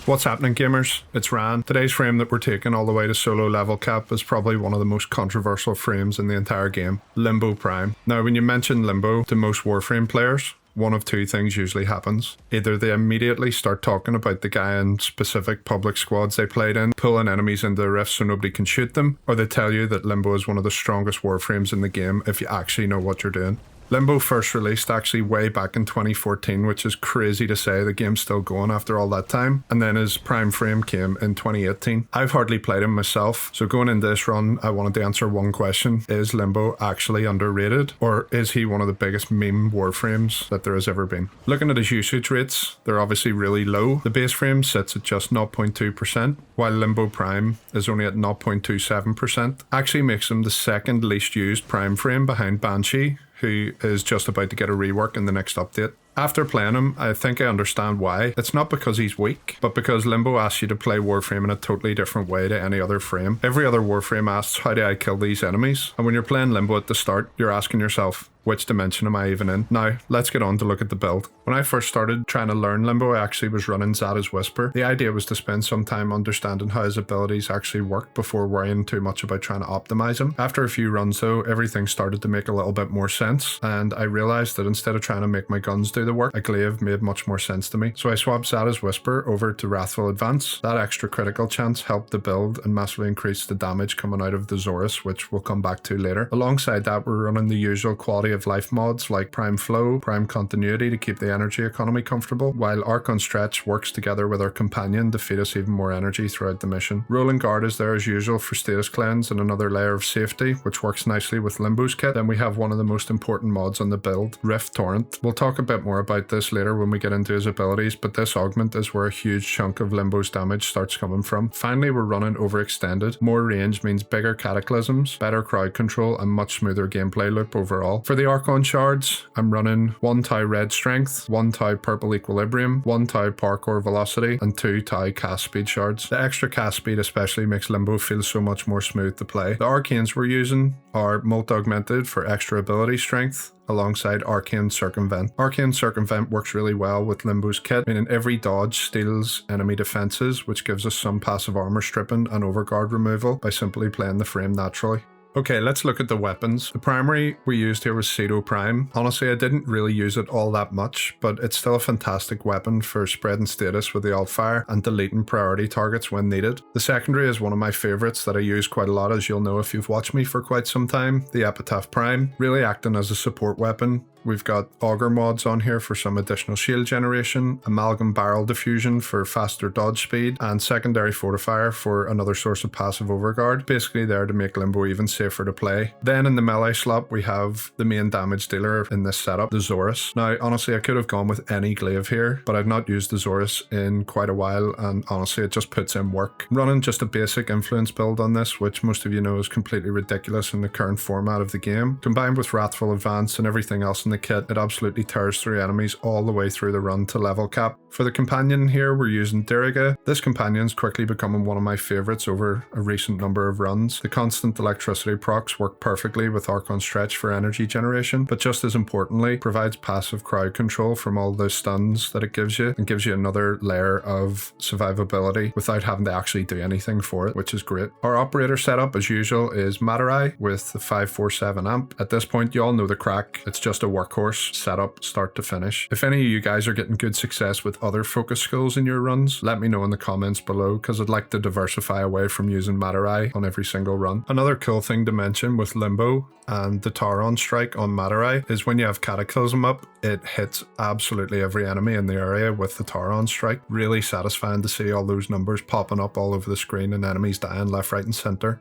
What's happening, gamers? It's Ran. Today's frame that we're taking all the way to solo level cap is probably one of the most controversial frames in the entire game, Limbo Prime. Now, when you mention Limbo to most Warframe players, one of two things usually happens. Either they immediately start talking about the guy in specific public squads they played in, pulling enemies into the rifts so nobody can shoot them, or they tell you that Limbo is one of the strongest Warframes in the game if you actually know what you're doing. Limbo first released actually way back in 2014, which is crazy to say, the game's still going after all that time, and then his prime frame came in 2018. I've hardly played him myself, so going into this run I wanted to answer one question: is Limbo actually underrated, or is he one of the biggest meme Warframes that there has ever been? Looking at his usage rates, they're obviously really low. The base frame sits at just 0.2%, while Limbo Prime is only at 0.27%. Actually makes him the second least used prime frame behind Banish, who is just about to get a rework in the next update. After playing him, I think I understand why. It's not because he's weak, but because Limbo asks you to play Warframe in a totally different way to any other frame. Every other Warframe asks, how do I kill these enemies? And when you're playing Limbo at the start, you're asking yourself, which dimension am I even in? Now, let's get on to look at the build. When I first started trying to learn Limbo, I actually was running Xata's Whisper. The idea was to spend some time understanding how his abilities actually work before worrying too much about trying to optimize him. After a few runs though, everything started to make a little bit more sense, and I realized that instead of trying to make my guns do the work, a glaive made much more sense to me. So I swapped Xata's Whisper over to Wrathful Advance. That extra critical chance helped the build and massively increased the damage coming out of the Xoris, which we'll come back to later. Alongside that, we're running the usual quality of life mods like Prime Flow, Prime Continuity to keep the energy economy comfortable, while Archon Stretch works together with our companion to feed us even more energy throughout the mission. Rolling Guard is there as usual for status cleanse and another layer of safety, which works nicely with Limbo's kit. Then we have one of the most important mods on the build, Rift Torrent. We'll talk a bit more about this later when we get into his abilities, but this augment is where a huge chunk of Limbo's damage starts coming from. Finally, we're running Overextended. More range means bigger cataclysms, better crowd control, and much smoother gameplay loop overall. For the Archon shards, I'm running 1 tau red strength, 1 tau purple equilibrium, 1 tau parkour velocity, and 2 tau cast speed shards. The extra cast speed especially makes Limbo feel so much more smooth to play. The arcanes we're using are multi-augmented for extra ability strength, alongside Arcane Circumvent. Arcane Circumvent works really well with Limbo's kit, meaning every dodge steals enemy defenses, which gives us some passive armor stripping and overguard removal by simply playing the frame naturally. Okay, let's look at the weapons. The primary we used here was Pseudo Prime. Honestly, I didn't really use it all that much, but it's still a fantastic weapon for spreading status with the alt-fire and deleting priority targets when needed. The secondary is one of my favorites that I use quite a lot, as you'll know if you've watched me for quite some time. The Epitaph Prime, really acting as a support weapon. We've got Augur mods on here for some additional shield generation, Amalgam Barrel Diffusion for faster dodge speed, and Secondary Fortifier for another source of passive overguard, basically there to make Limbo even safer to play. Then in the melee slot we have the main damage dealer in this setup, the Xoris. Now honestly I could have gone with any glaive here, but I've not used the Xoris in quite a while, and honestly it just puts in work. I'm running just a basic influence build on this, which most of you know is completely ridiculous in the current format of the game. Combined with Wrathful Advance and everything else in the kit, it absolutely tears through enemies all the way through the run to level cap. For the companion here, we're using Diriga. This companion's quickly becoming one of my favorites over a recent number of runs. The constant electricity procs work perfectly with Archon Stretch for energy generation, but just as importantly, provides passive crowd control from all the stuns that it gives you, and gives you another layer of survivability without having to actually do anything for it, which is great. Our operator setup, as usual, is Matarai with the 547 amp. At this point, you all know the crack. It's just a workhorse setup start to finish. If any of you guys are getting good success with other focus skills in your runs, let me know in the comments below, because I'd like to diversify away from using Matarai on every single run. Another cool thing to mention with Limbo and the Tauron strike on Matarai is when you have Cataclysm up, it hits absolutely every enemy in the area with the Tauron strike. Really satisfying to see all those numbers popping up all over the screen and enemies dying left, right and center.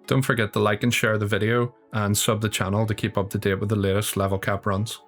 Don't forget to like and share the video and sub the channel to keep up to date with the latest level cap runs.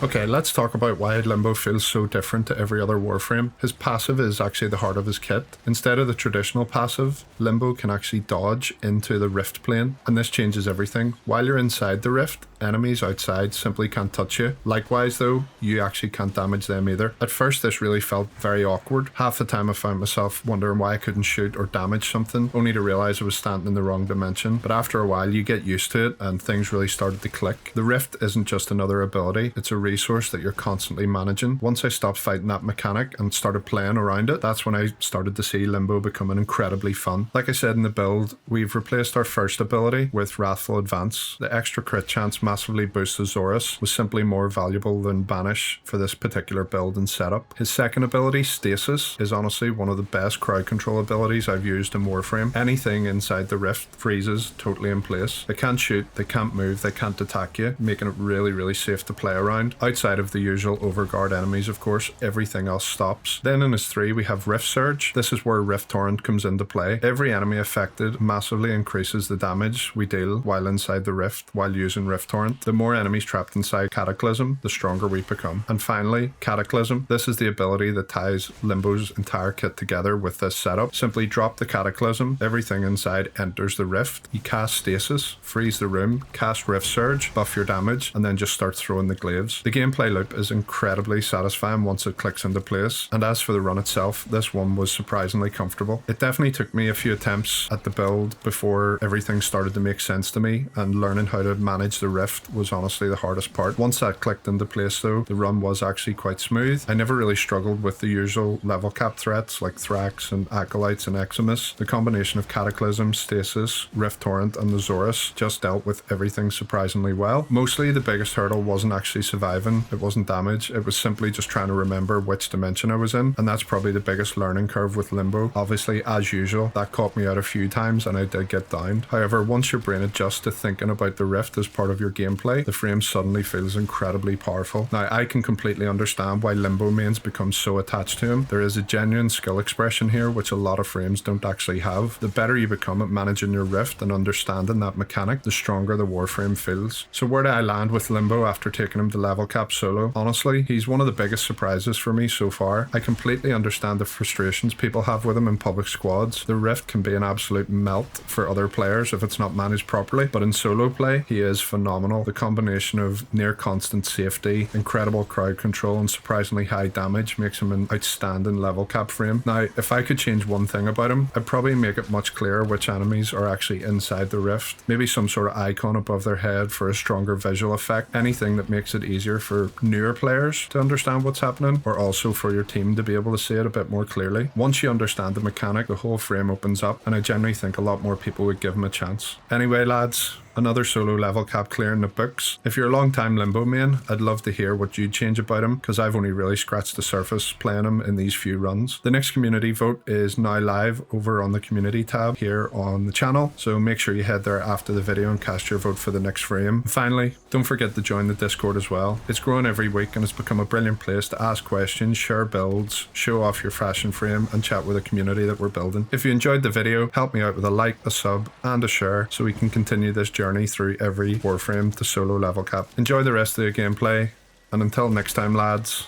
Okay, let's talk about why Limbo feels so different to every other Warframe. His passive is actually the heart of his kit. Instead of the traditional passive, Limbo can actually dodge into the rift plane, and this changes everything. While you're inside the rift, enemies outside simply can't touch you. Likewise though, you actually can't damage them either. At first this really felt very awkward. Half the time I found myself wondering why I couldn't shoot or damage something, only to realise I was standing in the wrong dimension. But after a while you get used to it and things really started to click. The rift isn't just another ability, it's it's a resource that you're constantly managing. Once I stopped fighting that mechanic and started playing around it, that's when I started to see Limbo becoming incredibly fun. Like I said in the build, we've replaced our first ability with Wrathful Advance. The extra crit chance massively boosts the Xoris was simply more valuable than Banish for this particular build and setup. His second ability, Stasis, is honestly one of the best crowd control abilities I've used in Warframe. Anything inside the Rift freezes totally in place. They can't shoot, they can't move, they can't attack you, making it really safe to play around. Outside of the usual overguard enemies, of course, everything else stops. Then in his 3 we have Rift Surge. This is where Rift Torrent comes into play. Every enemy affected massively increases the damage we deal while inside the Rift while using Rift Torrent. The more enemies trapped inside Cataclysm, the stronger we become. And finally, Cataclysm. This is the ability that ties Limbo's entire kit together with this setup. Simply drop the Cataclysm, everything inside enters the Rift. You cast Stasis, freeze the room, cast Rift Surge, buff your damage, and then just start throwing the glaives. The gameplay loop is incredibly satisfying once it clicks into place, and as for the run itself, this one was surprisingly comfortable. It definitely took me a few attempts at the build before everything started to make sense to me, and learning how to manage the Rift was honestly the hardest part. Once that clicked into place though, the run was actually quite smooth. I never really struggled with the usual level cap threats like Thrax and Acolytes and Eximus. The combination of Cataclysm, Stasis, Rift Torrent and the Xoris just dealt with everything surprisingly well. Mostly the biggest hurdle wasn't actually surviving, it wasn't damage, it was simply just trying to remember which dimension I was in, and that's probably the biggest learning curve with Limbo. Obviously, as usual, that caught me out a few times and I did get downed. However, once your brain adjusts to thinking about the Rift as part of your gameplay, the frame suddenly feels incredibly powerful. Now, I can completely understand why Limbo mains become so attached to him. There is a genuine skill expression here which a lot of frames don't actually have. The better you become at managing your Rift and understanding that mechanic, the stronger the Warframe feels. So where did I land with Limbo after taking him to level cap solo? Honestly, he's one of the biggest surprises for me so far. I completely understand the frustrations people have with him in public squads. The Rift can be an absolute melt for other players if it's not managed properly, but in solo play, he is phenomenal. The combination of near constant safety, incredible crowd control and surprisingly high damage makes him an outstanding level cap frame. Now, if I could change one thing about him, I'd probably make it much clearer which enemies are actually inside the Rift. Maybe some sort of icon above their head for a stronger visual effect. Anything that makes it easier for newer players to understand what's happening, or also for your team to be able to see it a bit more clearly. Once you understand the mechanic, the whole frame opens up, and I generally think a lot more people would give him a chance. Anyway, lads, another solo level cap clear in the books. If you're a long time Limbo main, I'd love to hear what you'd change about him, because I've only really scratched the surface playing him in these few runs. The next community vote is now live over on the community tab here on the channel, so make sure you head there after the video and cast your vote for the next frame. Finally, don't forget to join the Discord as well. It's growing every week and it's become a brilliant place to ask questions, share builds, show off your fashion frame and chat with a community that we're building. If you enjoyed the video, help me out with a like, a sub and a share so we can continue this journey through every Warframe to solo level cap. Enjoy the rest of the gameplay, and until next time lads,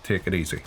take it easy.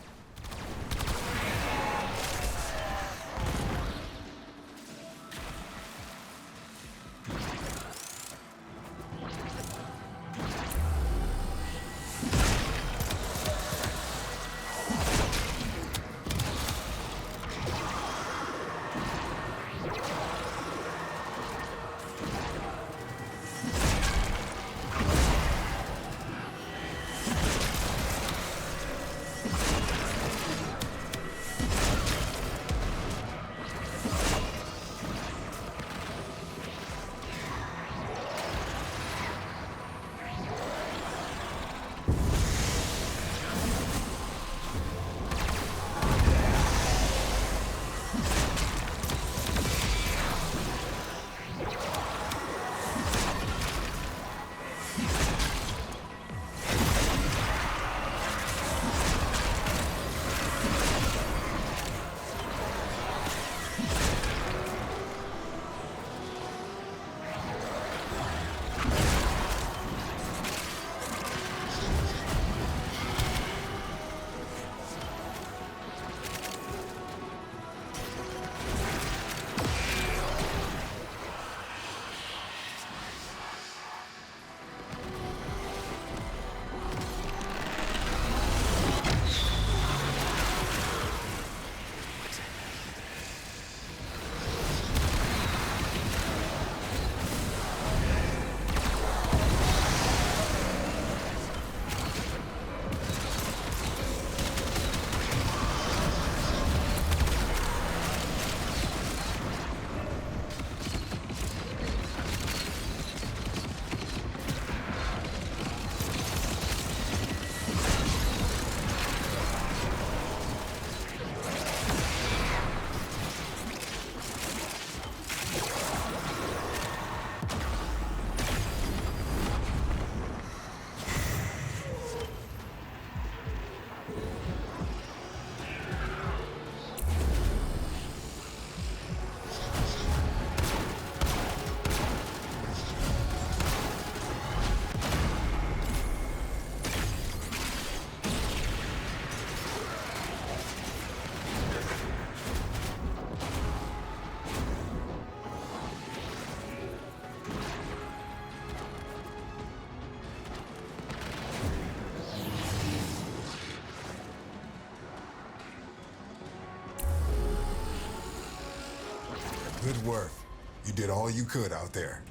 worth. You did all you could out there.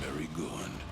Very good.